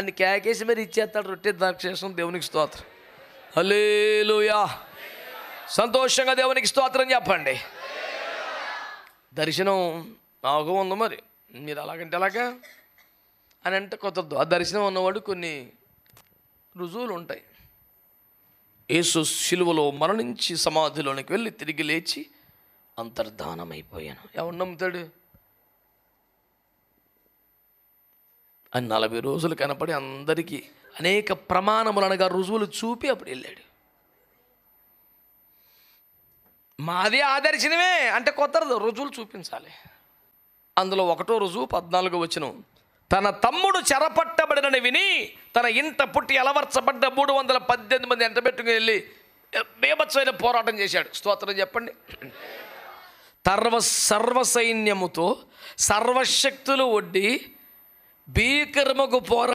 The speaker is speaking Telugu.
అని కేకేసి మరి ఇచ్చేస్తాడు రొట్టె ద్రాక్షరసం. దేవునికి స్తోత్రం. హల్లెలూయా. సంతోషంగా దేవునికి స్తోత్రం చెప్పండి. దర్శనం నాకు ఉంది, మరి మీరు అలాగంటే అలాగా అని అంటే కుదరదు. ఆ దర్శనం ఉన్నవాడు కొన్ని రుజువులు ఉంటాయి. యేసు శిలువలో మరణించి సమాధిలోనికి వెళ్ళి తిరిగి లేచి అంతర్ధానమైపోయాను. ఎవరు నమ్ముతాడు? అని 40 రోజులు కనపడి అందరికీ అనేక ప్రమాణములు అనగా రుజువులు చూపి అప్పుడు వెళ్ళాడు. మాది ఆ దర్శనమే అంటే కుదరదు, రుజువులు చూపించాలి. అందులో ఒకటో రుజువు 14వ వచనం. తన తమ్ముడు చెరపట్టబడినని విని తన ఇంట పుట్టి అలవర్చబడ్డ 318 మంది ఎంట పెట్టుకుని వెళ్ళి బీభత్సమైన పోరాటం చేశాడు. స్తోత్రం చెప్పండి. సర్వసైన్యముతో సర్వశక్తులు ఒడ్డి భీకరముకు పోరాటం